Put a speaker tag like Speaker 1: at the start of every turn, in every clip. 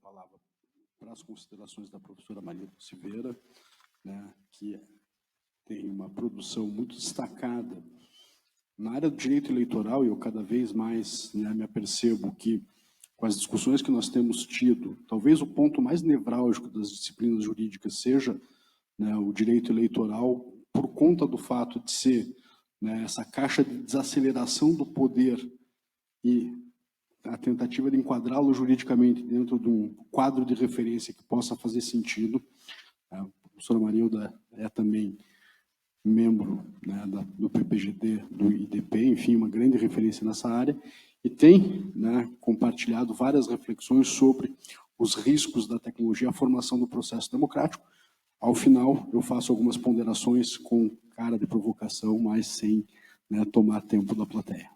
Speaker 1: palavra para as considerações da professora Maria Silveira, né, que tem uma produção muito destacada na área do direito eleitoral, e eu cada vez mais, né, me apercebo que, com as discussões que nós temos tido, talvez o ponto mais nevrálgico das disciplinas jurídicas seja, né, o direito eleitoral, por conta do fato de ser, né, essa caixa de desaceleração do poder e a tentativa de enquadrá-lo juridicamente dentro de um quadro de referência que possa fazer sentido. A professora Marilda é também membro, né, do PPGD, do IDP, enfim, uma grande referência nessa área, e tem, né, compartilhado várias reflexões sobre os riscos da tecnologia à formação do processo democrático. Ao final, eu faço algumas ponderações com cara de provocação, mas sem, né, tomar tempo da plateia.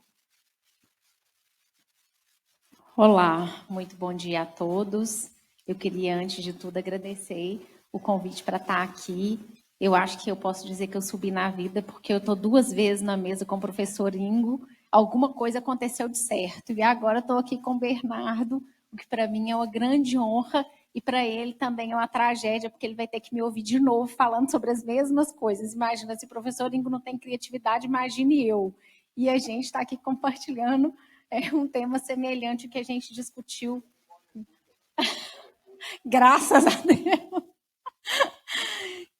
Speaker 2: Olá, muito bom dia a todos. Eu queria, antes de tudo, agradecer o convite para estar aqui. Eu acho que eu posso dizer que eu subi na vida, porque eu estou 2 vezes na mesa com o professor Ingo. Alguma coisa aconteceu de certo. E agora estou aqui com o Bernardo, o que para mim é uma grande honra, e para ele também é uma tragédia, porque ele vai ter que me ouvir de novo falando sobre as mesmas coisas. Imagina, se o professor Ingo não tem criatividade, imagine eu. E a gente está aqui compartilhando um tema semelhante ao que a gente discutiu. Graças a Deus.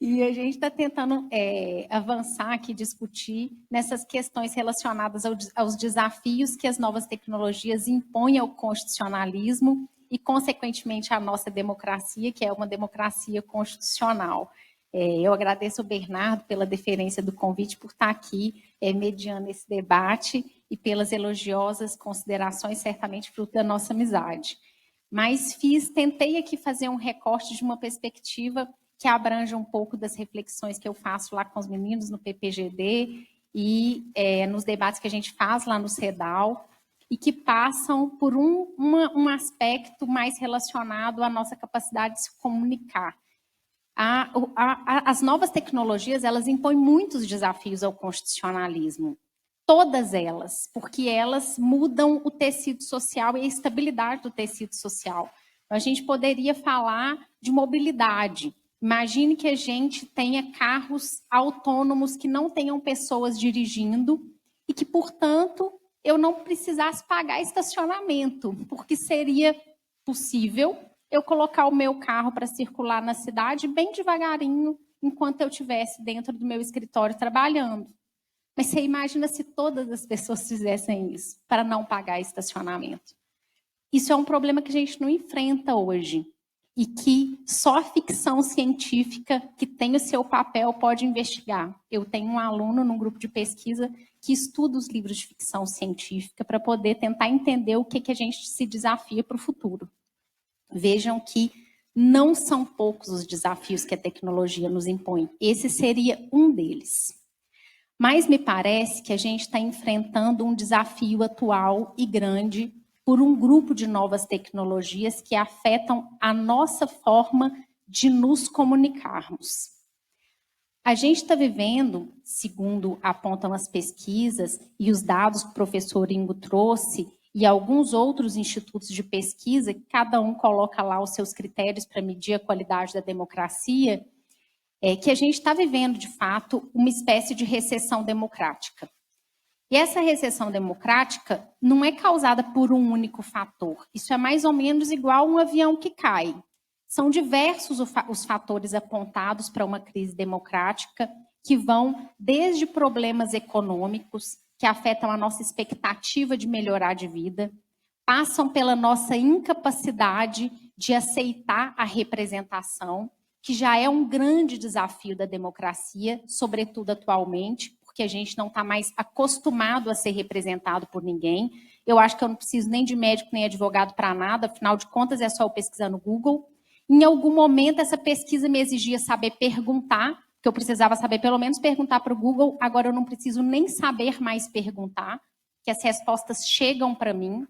Speaker 2: E a gente está tentando avançar aqui, discutir nessas questões relacionadas aos desafios que as novas tecnologias impõem ao constitucionalismo e, consequentemente, à nossa democracia, que é uma democracia constitucional. Eu agradeço ao Bernardo pela deferência do convite, por estar aqui mediando esse debate e pelas elogiosas considerações, certamente fruto da nossa amizade. Mas tentei aqui fazer um recorte de uma perspectiva que abrange um pouco das reflexões que eu faço lá com os meninos no PPGD e nos debates que a gente faz lá no CEDAW, e que passam por um aspecto mais relacionado à nossa capacidade de se comunicar. As novas tecnologias, elas impõem muitos desafios ao constitucionalismo. Todas elas, porque elas mudam o tecido social e a estabilidade do tecido social. A gente poderia falar de mobilidade. Imagine que a gente tenha carros autônomos que não tenham pessoas dirigindo e que, portanto, eu não precisasse pagar estacionamento, porque seria possível eu colocar o meu carro para circular na cidade bem devagarinho, enquanto eu estivesse dentro do meu escritório trabalhando. Mas você imagina se todas as pessoas fizessem isso, para não pagar estacionamento. Isso é um problema que a gente não enfrenta hoje, e que só a ficção científica, que tem o seu papel, pode investigar. Eu tenho um aluno num grupo de pesquisa que estuda os livros de ficção científica para poder tentar entender o que a gente se desafia para o futuro. Vejam que não são poucos os desafios que a tecnologia nos impõe. Esse seria um deles. Mas me parece que a gente está enfrentando um desafio atual e grande por um grupo de novas tecnologias que afetam a nossa forma de nos comunicarmos. A gente está vivendo, segundo apontam as pesquisas e os dados que o professor Ingo trouxe, e alguns outros institutos de pesquisa, cada um coloca lá os seus critérios para medir a qualidade da democracia, que a gente está vivendo, de fato, uma espécie de recessão democrática. E essa recessão democrática não é causada por um único fator. Isso é mais ou menos igual um avião que cai. São diversos os fatores apontados para uma crise democrática, que vão desde problemas econômicos, que afetam a nossa expectativa de melhorar de vida, passam pela nossa incapacidade de aceitar a representação, que já é um grande desafio da democracia, sobretudo atualmente, porque a gente não está mais acostumado a ser representado por ninguém. Eu acho que eu não preciso nem de médico nem advogado para nada, afinal de contas é só eu pesquisar no Google. Em algum momento essa pesquisa me exigia saber perguntar, que eu precisava saber pelo menos perguntar para o Google, agora eu não preciso nem saber mais perguntar, que as respostas chegam para mim.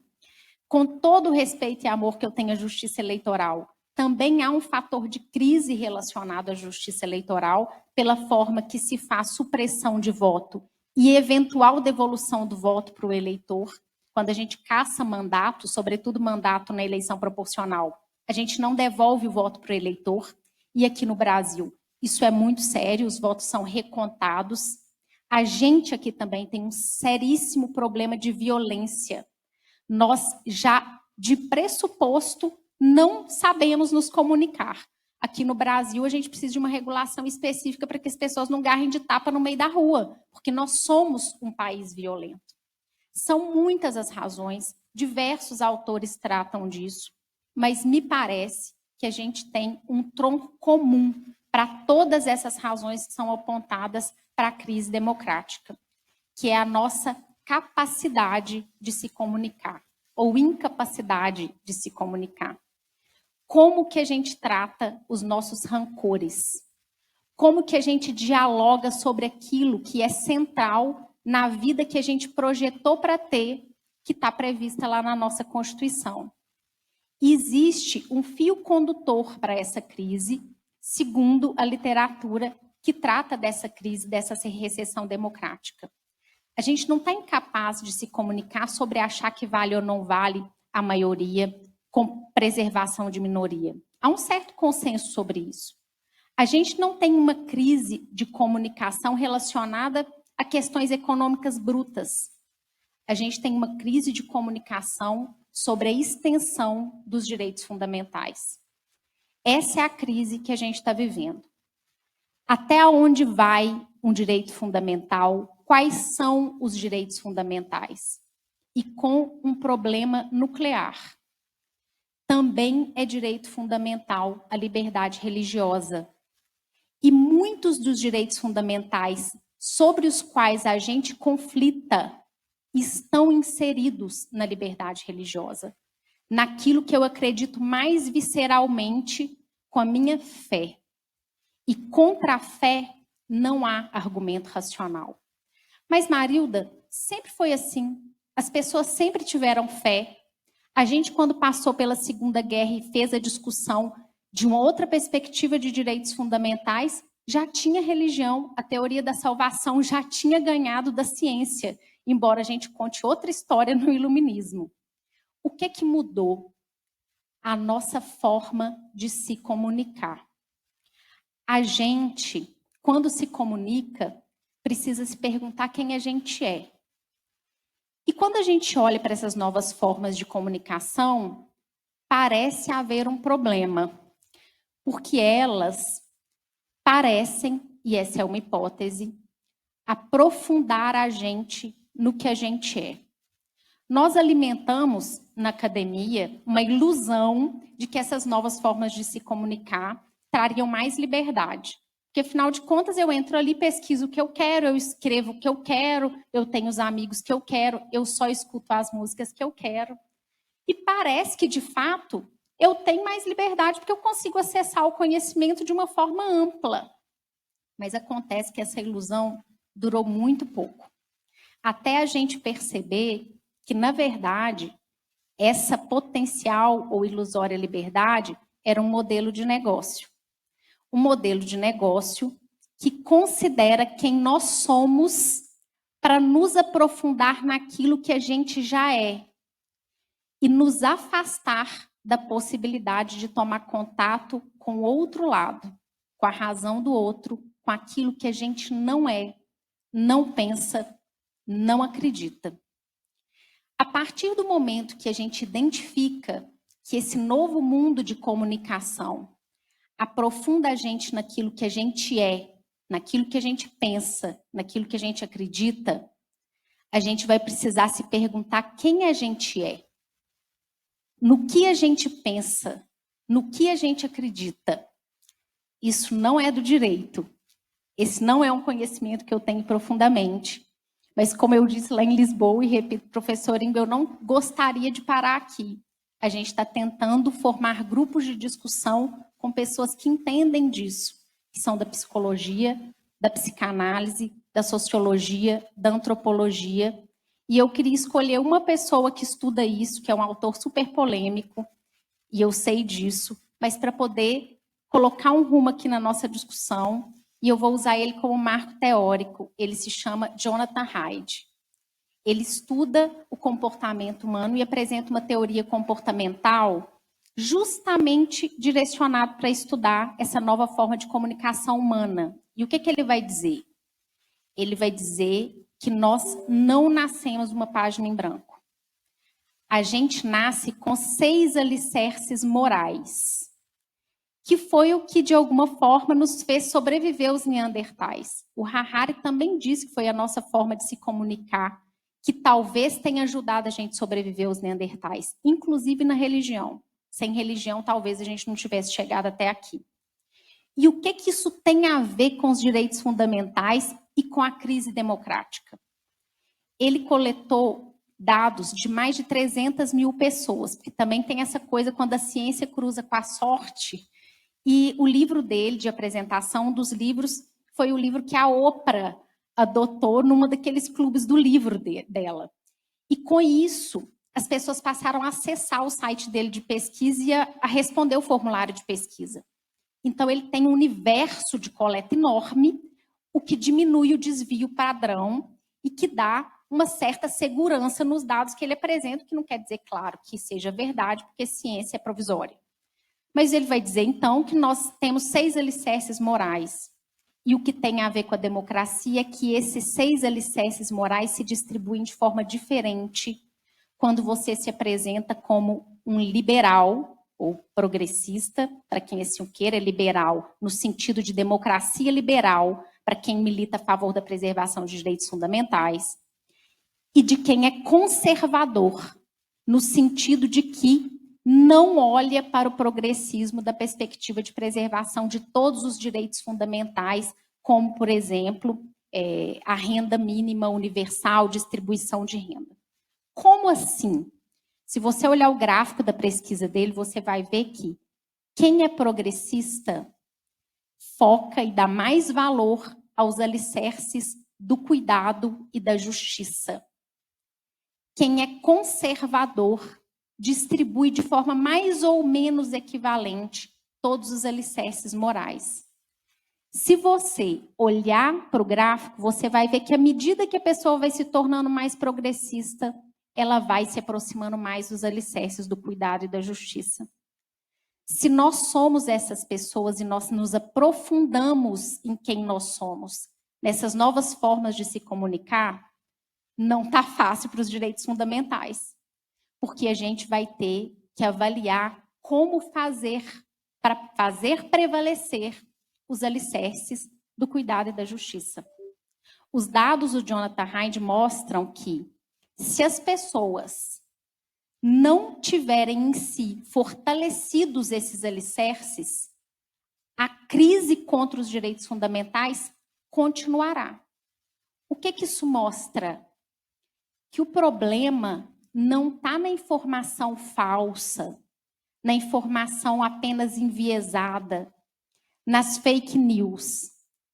Speaker 2: Com todo o respeito e amor que eu tenho à justiça eleitoral, também há um fator de crise relacionado à justiça eleitoral, pela forma que se faz supressão de voto e eventual devolução do voto para o eleitor, quando a gente caça mandato, sobretudo mandato na eleição proporcional, a gente não devolve o voto para o eleitor. E aqui no Brasil, isso é muito sério, os votos são recontados. A gente aqui também tem um seríssimo problema de violência. Nós já, de pressuposto, não sabemos nos comunicar. Aqui no Brasil, a gente precisa de uma regulação específica para que as pessoas não garrem de tapa no meio da rua, porque nós somos um país violento. São muitas as razões, diversos autores tratam disso, mas me parece que a gente tem um tronco comum para todas essas razões que são apontadas para a crise democrática, que é a nossa capacidade de se comunicar, ou incapacidade de se comunicar. Como que a gente trata os nossos rancores? Como que a gente dialoga sobre aquilo que é central na vida que a gente projetou para ter, que está prevista lá na nossa Constituição? Existe um fio condutor para essa crise, segundo a literatura que trata dessa crise, dessa recessão democrática. A gente não está incapaz de se comunicar sobre achar que vale ou não vale a maioria, com preservação de minoria. Há um certo consenso sobre isso. A gente não tem uma crise de comunicação relacionada a questões econômicas brutas. A gente tem uma crise de comunicação sobre a extensão dos direitos fundamentais. Essa é a crise que a gente está vivendo. Até onde vai um direito fundamental? Quais são os direitos fundamentais? E com um problema nuclear. Também é direito fundamental a liberdade religiosa. E muitos dos direitos fundamentais sobre os quais a gente conflita estão inseridos na liberdade religiosa, naquilo que eu acredito mais visceralmente com a minha fé. E contra a fé não há argumento racional. Mas, Marilda, sempre foi assim. As pessoas sempre tiveram fé. A gente, quando passou pela Segunda Guerra e fez a discussão de uma outra perspectiva de direitos fundamentais, já tinha religião, a teoria da salvação já tinha ganhado da ciência, embora a gente conte outra história no iluminismo. O que mudou? A nossa forma de se comunicar. A gente, quando se comunica, precisa se perguntar quem a gente é. E quando a gente olha para essas novas formas de comunicação, parece haver um problema, porque elas parecem, e essa é uma hipótese, aprofundar a gente no que a gente é. Nós alimentamos na academia uma ilusão de que essas novas formas de se comunicar trariam mais liberdade. Porque, afinal de contas, eu entro ali, pesquiso o que eu quero, eu escrevo o que eu quero, eu tenho os amigos que eu quero, eu só escuto as músicas que eu quero. E parece que, de fato, eu tenho mais liberdade porque eu consigo acessar o conhecimento de uma forma ampla. Mas acontece que essa ilusão durou muito pouco. Até a gente perceber que, na verdade, essa potencial ou ilusória liberdade era um modelo de negócio. Um modelo de negócio que considera quem nós somos para nos aprofundar naquilo que a gente já é e nos afastar da possibilidade de tomar contato com o outro lado, com a razão do outro, com aquilo que a gente não é, não pensa, não acredita. A partir do momento que a gente identifica que esse novo mundo de comunicação aprofunda a gente naquilo que a gente é, naquilo que a gente pensa, naquilo que a gente acredita, a gente vai precisar se perguntar quem a gente é, no que a gente pensa, no que a gente acredita. Isso não é do direito. Esse não é um conhecimento que eu tenho profundamente. Mas, como eu disse lá em Lisboa, e repito, professor Ingo, eu não gostaria de parar aqui. A gente está tentando formar grupos de discussão com pessoas que entendem disso, que são da psicologia, da psicanálise, da sociologia, da antropologia. E eu queria escolher uma pessoa que estuda isso, que é um autor super polêmico, e eu sei disso, mas para poder colocar um rumo aqui na nossa discussão, e eu vou usar ele como marco teórico. Ele se chama Jonathan Haidt. Ele estuda o comportamento humano e apresenta uma teoria comportamental justamente direcionado para estudar essa nova forma de comunicação humana. E o que ele vai dizer? Ele vai dizer que nós não nascemos uma página em branco. A gente nasce com 6 alicerces morais, que foi o que, de alguma forma, nos fez sobreviver os neandertais. O Harari também disse que foi a nossa forma de se comunicar, que talvez tenha ajudado a gente a sobreviver os neandertais, inclusive na religião. Sem religião, talvez a gente não tivesse chegado até aqui. E o que isso tem a ver com os direitos fundamentais e com a crise democrática? Ele coletou dados de mais de 300 mil pessoas, porque também tem essa coisa quando a ciência cruza com a sorte. E o livro dele, de apresentação, um dos livros, foi o livro que a Oprah adotou numa daqueles clubes do livro dela. E com isso, as pessoas passaram a acessar o site dele de pesquisa e a responder o formulário de pesquisa. Então, ele tem um universo de coleta enorme, o que diminui o desvio padrão e que dá uma certa segurança nos dados que ele apresenta, que não quer dizer, claro, que seja verdade, porque ciência é provisória. Mas ele vai dizer, então, que nós temos 6 alicerces morais. E o que tem a ver com a democracia é que esses 6 alicerces morais se distribuem de forma diferente quando você se apresenta como um liberal ou progressista, para quem assim o queira, é liberal no sentido de democracia liberal, para quem milita a favor da preservação de direitos fundamentais, e de quem é conservador, no sentido de que não olha para o progressismo da perspectiva de preservação de todos os direitos fundamentais, como, por exemplo, a renda mínima universal, distribuição de renda. Como assim? Se você olhar o gráfico da pesquisa dele, você vai ver que quem é progressista foca e dá mais valor aos alicerces do cuidado e da justiça. Quem é conservador distribui de forma mais ou menos equivalente todos os alicerces morais. Se você olhar para o gráfico, você vai ver que à medida que a pessoa vai se tornando mais progressista, ela vai se aproximando mais dos alicerces do cuidado e da justiça. Se nós somos essas pessoas e nós nos aprofundamos em quem nós somos, nessas novas formas de se comunicar, não está fácil para os direitos fundamentais, porque a gente vai ter que avaliar como fazer para fazer prevalecer os alicerces do cuidado e da justiça. Os dados do Jonathan Haidt mostram que, se as pessoas não tiverem em si fortalecidos esses alicerces, a crise contra os direitos fundamentais continuará. O que isso mostra? Que o problema não está na informação falsa, na informação apenas enviesada, nas fake news.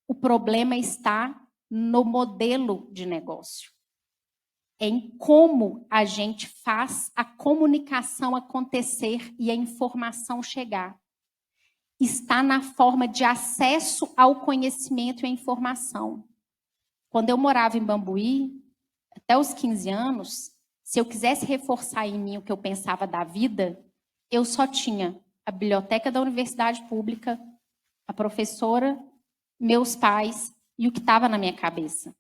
Speaker 2: O problema está no modelo de negócio. É em como a gente faz a comunicação acontecer e a informação chegar. Está na forma de acesso ao conhecimento e à informação. Quando eu morava em Bambuí, até os 15 anos, se eu quisesse reforçar em mim o que eu pensava da vida, eu só tinha a biblioteca da universidade pública, a professora, meus pais e o que estava na minha cabeça.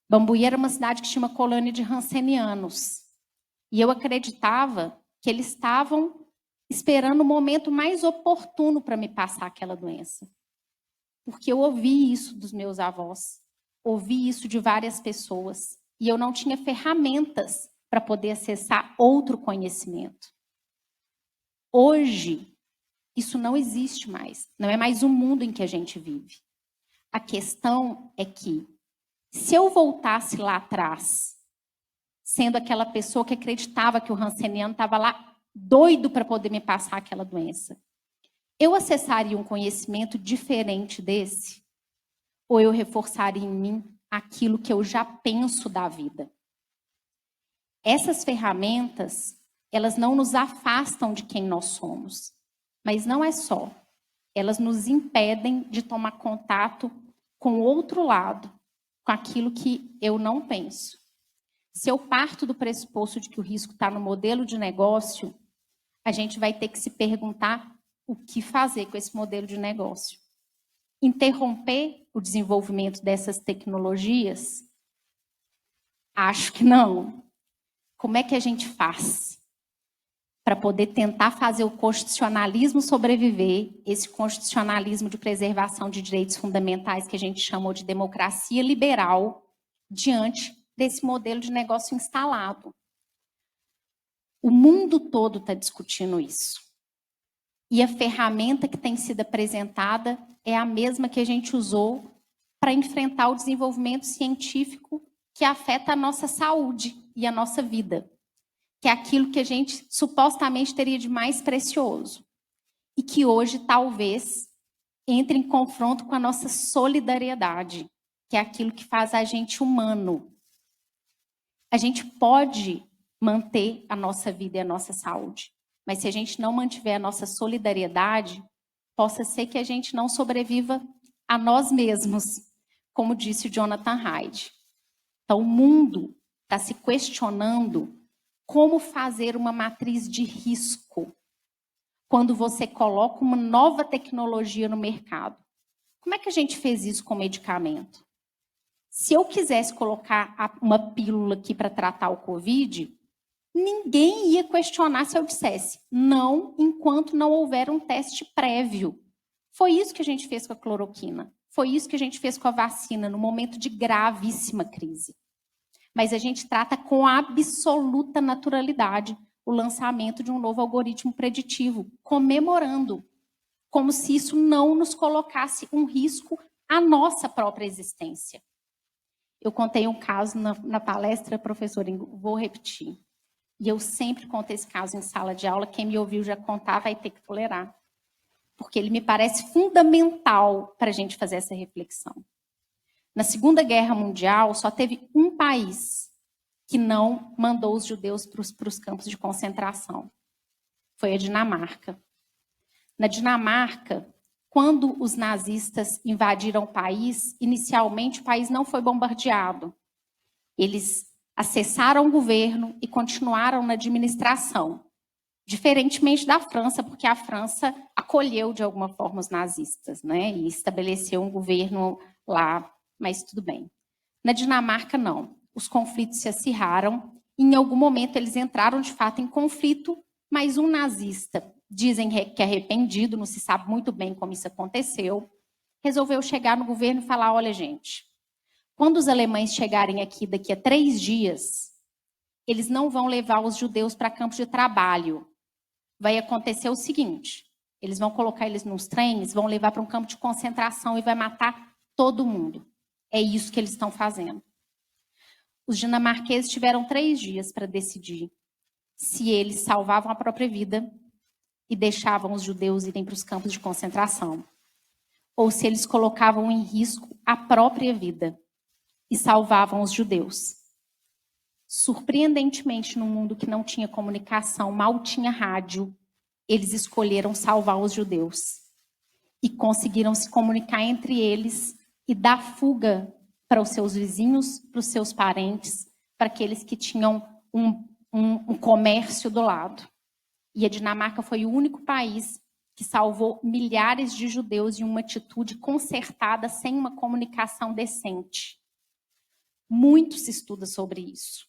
Speaker 2: Bambuí era uma cidade que tinha uma colônia de rancenianos. E eu acreditava que eles estavam esperando o momento mais oportuno para me passar aquela doença. Porque eu ouvi isso dos meus avós, ouvi isso de várias pessoas, e eu não tinha ferramentas para poder acessar outro conhecimento. Hoje, isso não existe mais. Não é mais o mundo em que a gente vive. A questão é que, se eu voltasse lá atrás, sendo aquela pessoa que acreditava que o ranceniano estava lá doido para poder me passar aquela doença, eu acessaria um conhecimento diferente desse? Ou eu reforçaria em mim aquilo que eu já penso da vida? Essas ferramentas, elas não nos afastam de quem nós somos. Mas não é só. Elas nos impedem de tomar contato com o outro lado, com aquilo que eu não penso. Se eu parto do pressuposto de que o risco está no modelo de negócio, a gente vai ter que se perguntar o que fazer com esse modelo de negócio. Interromper o desenvolvimento dessas tecnologias? Acho que não. Como é que a gente faz para poder tentar fazer o constitucionalismo sobreviver, esse constitucionalismo de preservação de direitos fundamentais que a gente chamou de democracia liberal, diante desse modelo de negócio instalado? O mundo todo está discutindo isso. E a ferramenta que tem sido apresentada é a mesma que a gente usou para enfrentar o desenvolvimento científico que afeta a nossa saúde e a nossa vida, que é aquilo que a gente supostamente teria de mais precioso e que hoje talvez entre em confronto com a nossa solidariedade, que é aquilo que faz a gente humano. A gente pode manter a nossa vida e a nossa saúde, mas se a gente não mantiver a nossa solidariedade, possa ser que a gente não sobreviva a nós mesmos, como disse o Jonathan Haidt. Então, o mundo está se questionando como fazer uma matriz de risco quando você coloca uma nova tecnologia no mercado. Como é que a gente fez isso com medicamento? Se eu quisesse colocar uma pílula aqui para tratar o Covid, ninguém ia questionar se eu dissesse não, enquanto não houver um teste prévio. Foi isso que a gente fez com a cloroquina. Foi isso que a gente fez com a vacina, no momento de gravíssima crise. Mas a gente trata com absoluta naturalidade o lançamento de um novo algoritmo preditivo, comemorando, como se isso não nos colocasse um risco à nossa própria existência. Eu contei um caso na palestra, professora, vou repetir. E eu sempre conto esse caso em sala de aula, quem me ouviu já contar vai ter que tolerar. Porque ele me parece fundamental para a gente fazer essa reflexão. Na Segunda Guerra Mundial, só teve um país que não mandou os judeus para os campos de concentração. Foi a Dinamarca. Na Dinamarca, quando os nazistas invadiram o país, inicialmente o país não foi bombardeado. Eles acessaram o governo e continuaram na administração. Diferentemente da França, porque a França acolheu de alguma forma os nazistas, né? E estabeleceu um governo lá, mas tudo bem. Na Dinamarca, não. Os conflitos se acirraram. Em algum momento, eles entraram, de fato, em conflito, mas um nazista, dizem que arrependido, não se sabe muito bem como isso aconteceu, resolveu chegar no governo e falar, olha, gente, quando os alemães chegarem aqui daqui a 3 dias, eles não vão levar os judeus para campos de trabalho. Vai acontecer o seguinte, eles vão colocar eles nos trens, vão levar para um campo de concentração e vai matar todo mundo. É isso que eles estão fazendo. Os dinamarqueses tiveram 3 dias para decidir se eles salvavam a própria vida e deixavam os judeus irem para os campos de concentração, ou se eles colocavam em risco a própria vida e salvavam os judeus. Surpreendentemente, num mundo que não tinha comunicação, mal tinha rádio, eles escolheram salvar os judeus e conseguiram se comunicar entre eles e dar fuga para os seus vizinhos, para os seus parentes, para aqueles que tinham um comércio do lado. E a Dinamarca foi o único país que salvou milhares de judeus em uma atitude concertada, sem uma comunicação decente. Muito se estuda sobre isso.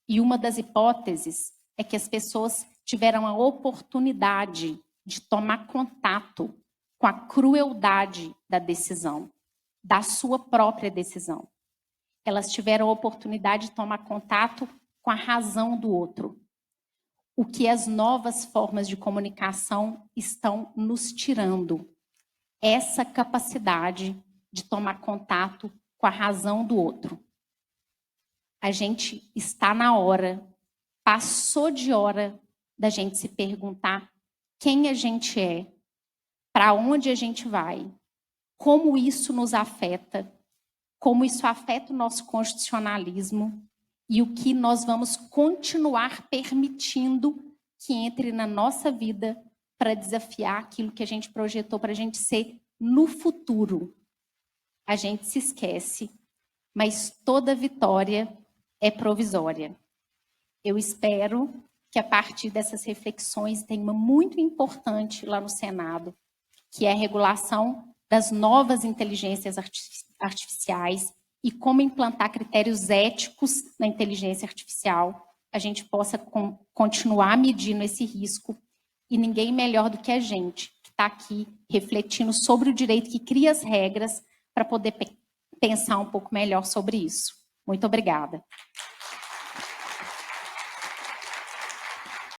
Speaker 2: E uma das hipóteses é que as pessoas tiveram a oportunidade de tomar contato com a crueldade da decisão, da sua própria decisão. Elas tiveram a oportunidade de tomar contato com a razão do outro. O que as novas formas de comunicação estão nos tirando. Essa capacidade de tomar contato com a razão do outro. A gente está na hora, passou de hora da gente se perguntar quem a gente é, para onde a gente vai, como isso nos afeta, como isso afeta o nosso constitucionalismo e o que nós vamos continuar permitindo que entre na nossa vida para desafiar aquilo que a gente projetou para a gente ser no futuro. A gente se esquece, mas toda vitória é provisória. Eu espero que a partir dessas reflexões tem uma muito importante lá no Senado, que é a regulação das novas inteligências artificiais e como implantar critérios éticos na inteligência artificial, a gente possa continuar medindo esse risco, e ninguém melhor do que a gente, que está aqui refletindo sobre o direito que cria as regras para poder pensar um pouco melhor sobre isso. Muito obrigada.